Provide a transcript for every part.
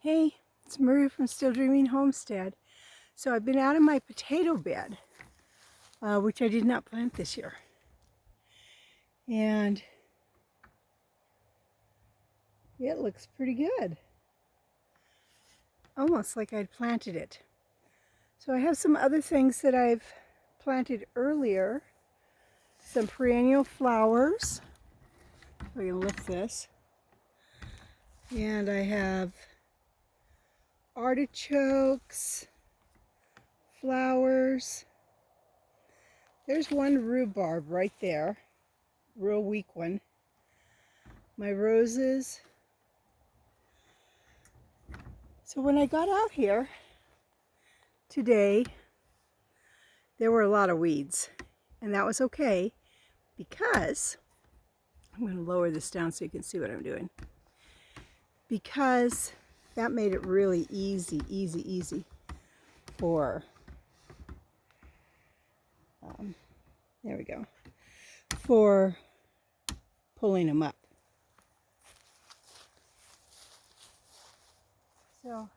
Hey, it's Maria from Still Dreaming Homestead. So I've been out of my potato bed, which I did not plant this year. And it looks pretty good. Almost like I'd planted it. So I have some other things that I've planted earlier. Some perennial flowers. We can lift this. And I have artichokes, flowers. There's one rhubarb right there, real weak one. My roses. So when I got out here today, there were a lot of weeds, and that was okay because, I'm going to lower this down so you can see what I'm doing, because that made it really easy for, there we go, for pulling them up. So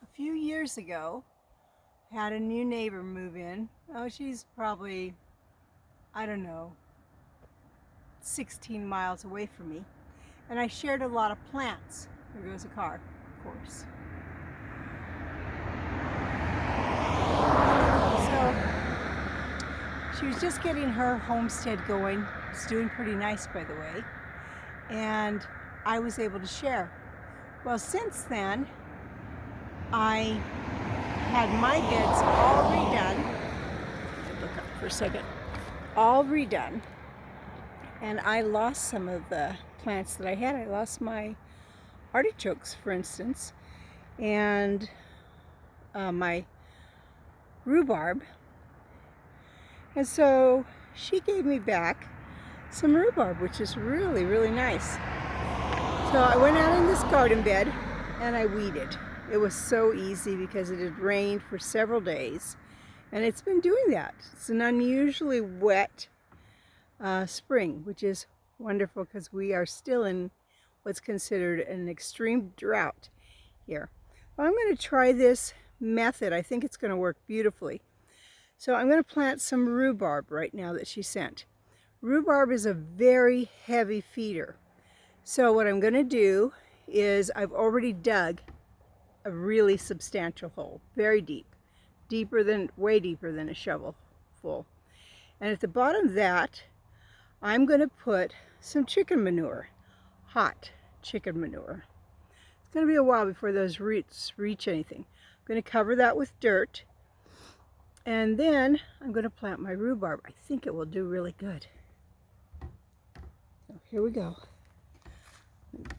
a few years ago, I had a new neighbor move in. Oh, she's probably, I don't know, 16 miles away from me. And I shared a lot of plants. There goes a car, of course. So she was just getting her homestead going. It's doing pretty nice, by the way. And I was able to share. Well, since then, I had my beds all redone. Look up for a second. All redone. And I lost some of the plants that I had. I lost my artichokes, for instance, and my rhubarb. And so she gave me back some rhubarb, which is really, really nice. So I went out in this garden bed and I weeded. It was so easy because it had rained for several days, and it's been doing that. It's an unusually wet spring, which is wonderful because we are still in what's considered an extreme drought here. Well, I'm going to try this method. I think it's going to work beautifully. So I'm going to plant some rhubarb right now that she sent. Rhubarb is a very heavy feeder. So what I'm going to do is I've already dug a really substantial hole, very deep, way deeper than a shovel full. And at the bottom of that, I'm going to put some chicken manure, hot chicken manure. It's going to be a while before those roots reach anything. I'm going to cover that with dirt, and then I'm going to plant my rhubarb. I think it will do really good. So here we go.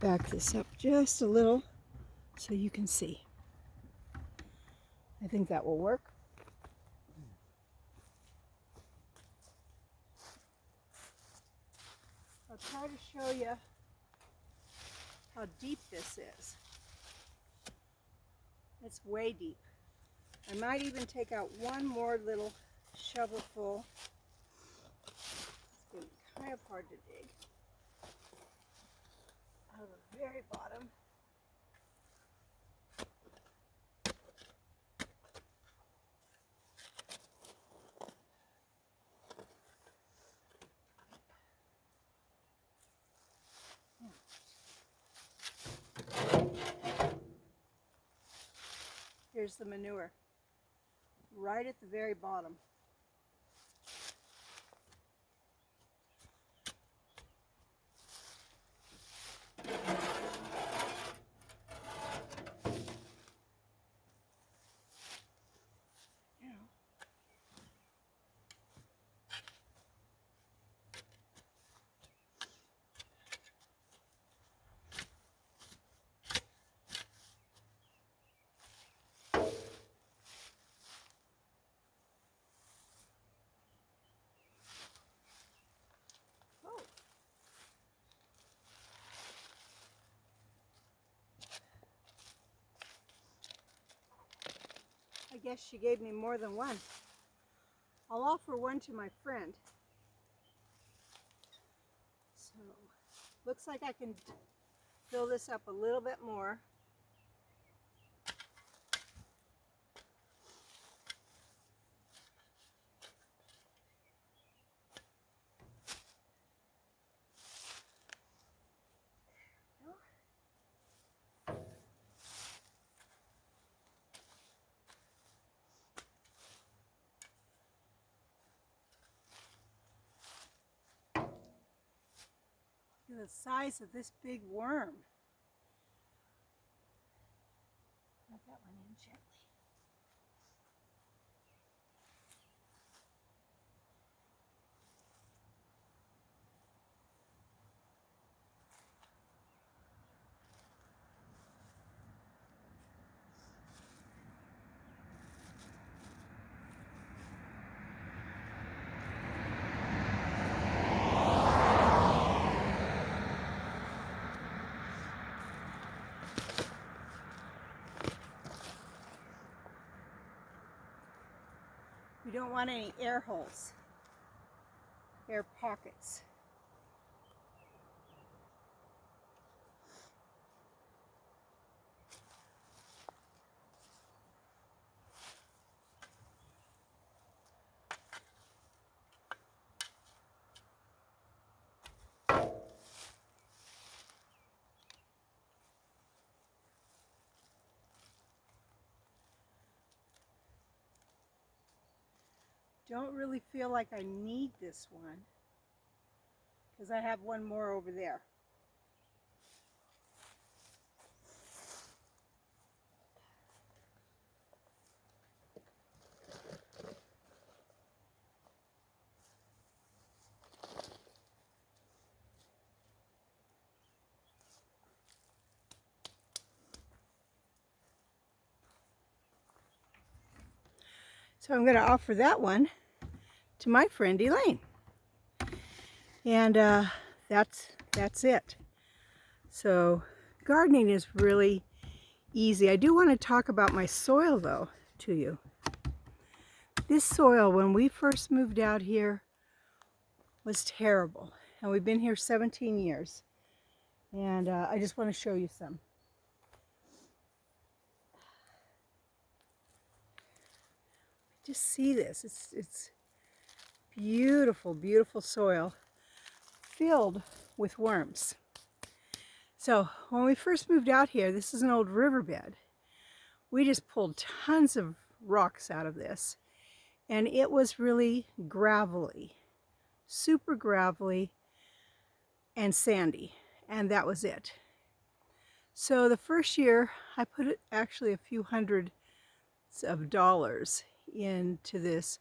Back this up just a little so you can see. I think that will work. I'll try to show you how deep this is. It's way deep. I might even take out one more little shovelful. It's going to be kind of hard to dig. Out of the very bottom. Here's the manure, right at the very bottom. I guess she gave me more than one. I'll offer one to my friend. So Looks like I can fill this up a little bit more. Look at the size of this big worm. Let that one in gently. We don't want any air holes, air pockets. Don't really feel like I need this one because I have one more over there. So I'm going to offer that one to my friend Elaine. And that's it. So gardening is really easy. I do want to talk about my soil though to you. This soil, when we first moved out here, was terrible. And we've been here 17 years. And I just want to show you some. Just see this. It's beautiful, beautiful soil filled with worms. So when we first moved out here, this is an old riverbed. We just pulled tons of rocks out of this, and it was really gravelly, super gravelly and sandy, and that was it. So the first year I put actually a few hundred of dollars into this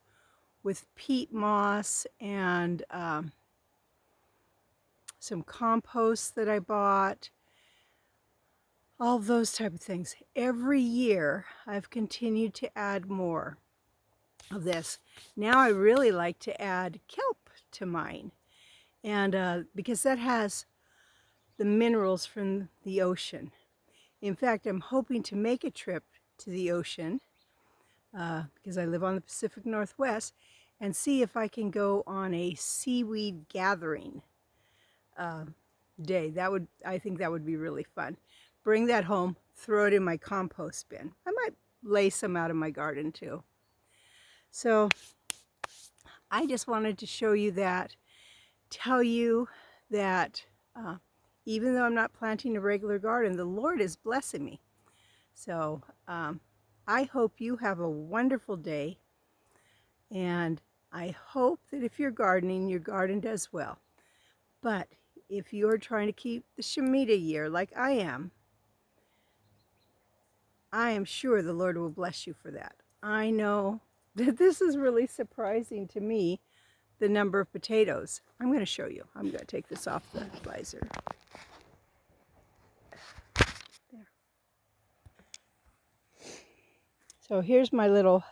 with peat moss and some compost that I bought, all those type of things. Every year I've continued to add more of this. Now I really like to add kelp to mine, and because that has the minerals from the ocean. In fact, I'm hoping to make a trip to the ocean because I live on the Pacific Northwest, and see if I can go on a seaweed gathering day. I think that would be really fun. Bring that home, throw it in my compost bin. I might lay some out in my garden too. So I just wanted to show you that, tell you that even though I'm not planting a regular garden, the Lord is blessing me. So I hope you have a wonderful day, and I hope that if you're gardening, your garden does well. But if you're trying to keep the Shemitah year like I am sure the Lord will bless you for that. I know that this is really surprising to me, the number of potatoes. I'm going to show you. I'm going to take this off the visor. There. So here's my little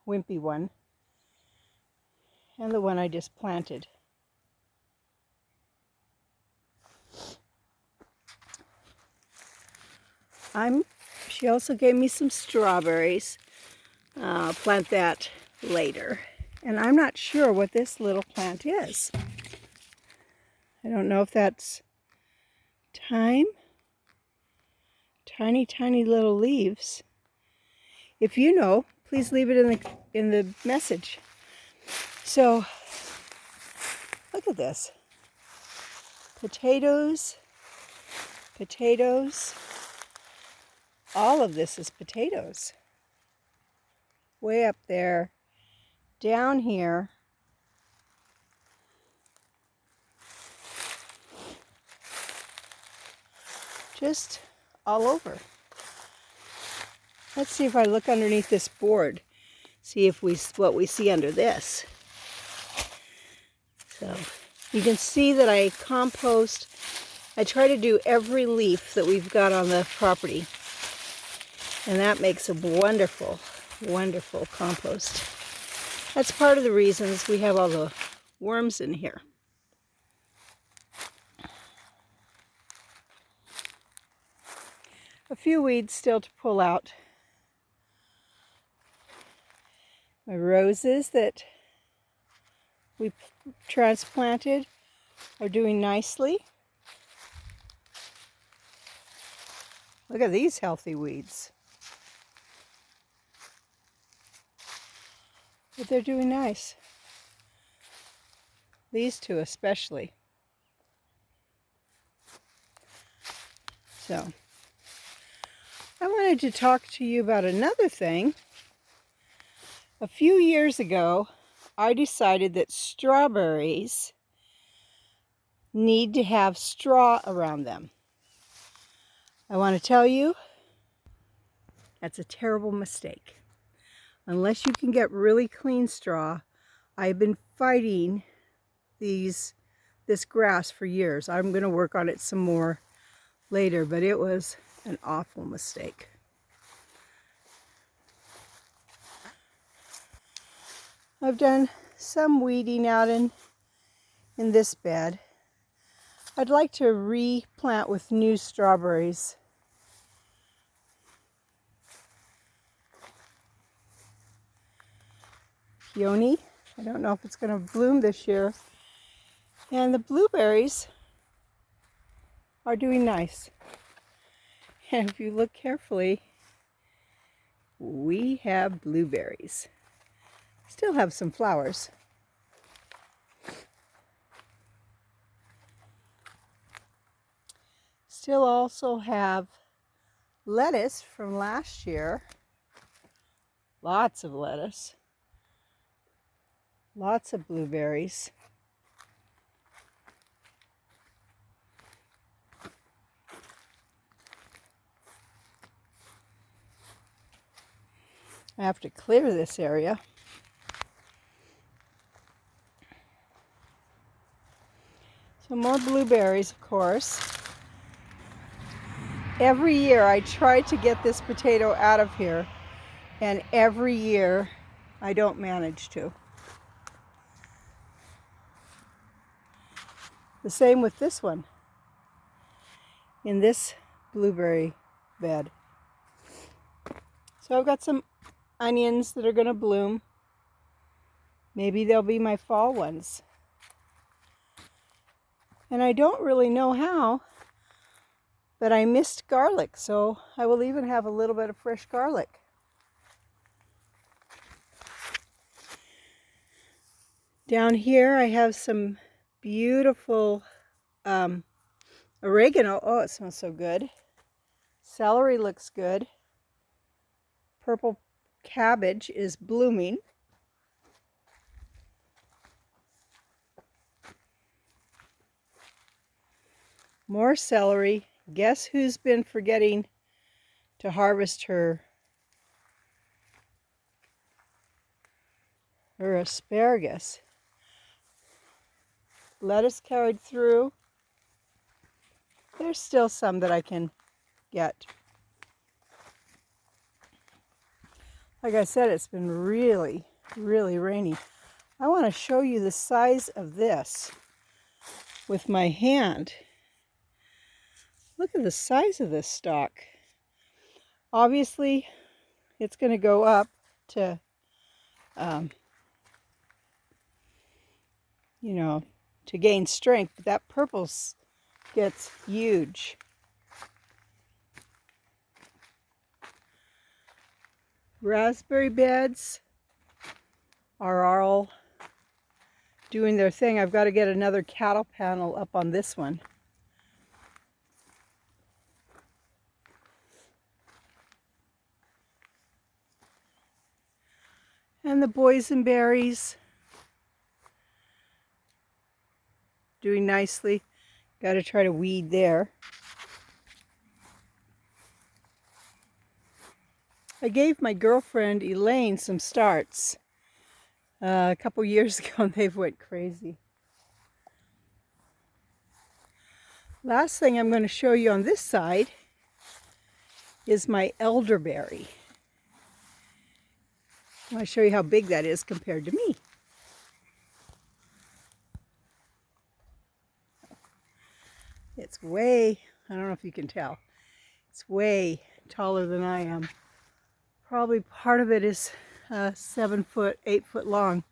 wimpy one, and the one I just planted. She also gave me some strawberries. I'll plant that later. And I'm not sure what this little plant is. I don't know if that's time. Tiny, tiny little leaves. If you know, please leave it in the message. So, look at this. Potatoes, potatoes. All of this is potatoes. Way up there, down here. Just all over. Let's see if I look underneath this board. See if what we see under this. So you can see that I compost. I try to do every leaf that we've got on the property. And that makes a wonderful, wonderful compost. That's part of the reasons we have all the worms in here. A few weeds still to pull out. My roses that we transplanted are doing nicely. Look at these healthy weeds. But they're doing nice. These two especially. So, I wanted to talk to you about another thing. A few years ago, I decided that strawberries need to have straw around them. I want to tell you, that's a terrible mistake. Unless you can get really clean straw, I've been fighting this grass for years. I'm going to work on it some more later, but it was an awful mistake. I've done some weeding out in this bed. I'd like to replant with new strawberries. Peony. I don't know if it's going to bloom this year. And the blueberries are doing nice. And if you look carefully, we have blueberries. Still have some flowers. Still also have lettuce from last year. Lots of lettuce. Lots of blueberries. I have to clear this area. So more blueberries, of course. Every year I try to get this potato out of here, and every year I don't manage to. The same with this one, in this blueberry bed. So I've got some onions that are going to bloom. Maybe they'll be my fall ones. And I don't really know how, but I missed garlic, so I will even have a little bit of fresh garlic. Down here I have some beautiful oregano. Oh, it smells so good. Celery looks good. Purple cabbage is blooming. More celery. Guess who's been forgetting to harvest her asparagus? Lettuce carried through. There's still some that I can get. Like I said, it's been really, really rainy. I want to show you the size of this with my hand. Look at the size of this stalk. Obviously, it's going to go up to, to gain strength. But that purple's gets huge. Raspberry beds are all doing their thing. I've got to get another cattle panel up on this one. And the boysenberries doing nicely. Got to try to weed there. I gave my girlfriend Elaine some starts a couple years ago and they've went crazy. Last thing I'm going to show you on this side is my elderberry. I want to show you how big that is compared to me. It's way, I don't know if you can tell, it's way taller than I am. Probably part of it is 7 foot, 8 foot long.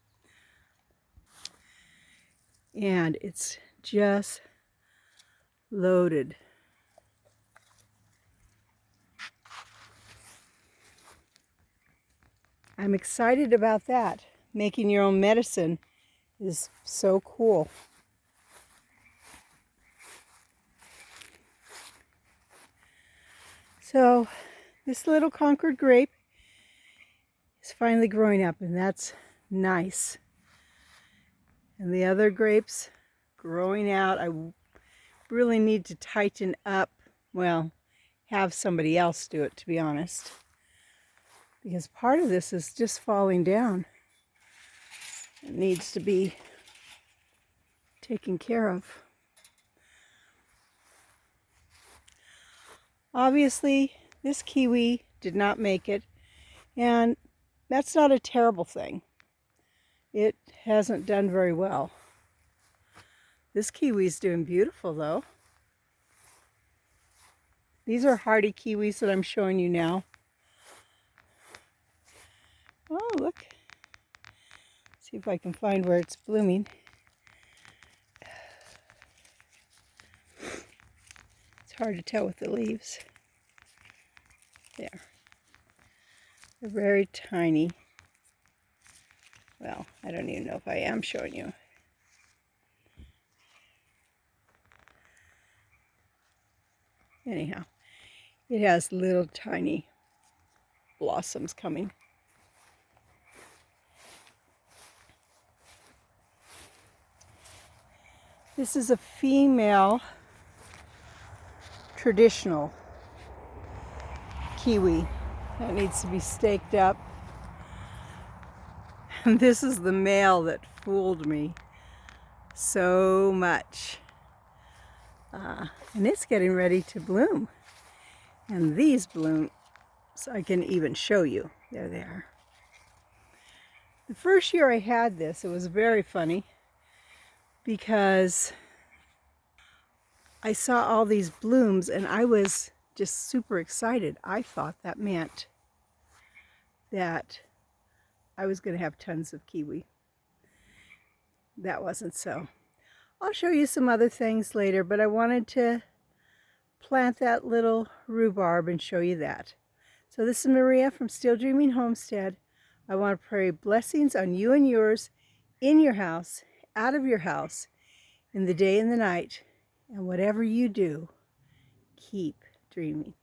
And it's just loaded. I'm excited about that. Making your own medicine is so cool. So this little Concord grape is finally growing up, and that's nice. And the other grapes growing out. I really need to tighten up, well, have somebody else do it, to be honest. Because part of this is just falling down. It needs to be taken care of. Obviously, this kiwi did not make it, and that's not a terrible thing. It hasn't done very well. This kiwi's doing beautiful, though. These are Hearty Kiwis that I'm showing you now. Oh, look. See if I can find where it's blooming. It's hard to tell with the leaves. There. They're very tiny. Well, I don't even know if I am showing you. Anyhow, it has little tiny blossoms coming. This is a female traditional kiwi that needs to be staked up. And this is the male that fooled me so much. And it's getting ready to bloom. And these blooms, I can even show you. There they are. The first year I had this, it was very funny because I saw all these blooms and I was just super excited. I thought that meant that I was going to have tons of kiwi. That wasn't so. I'll show you some other things later, but I wanted to plant that little rhubarb and show you that. So this is Maria from Still Dreaming Homestead. I want to pray blessings on you and yours, in your house, out of your house, in the day and the night, and whatever you do, keep dreaming.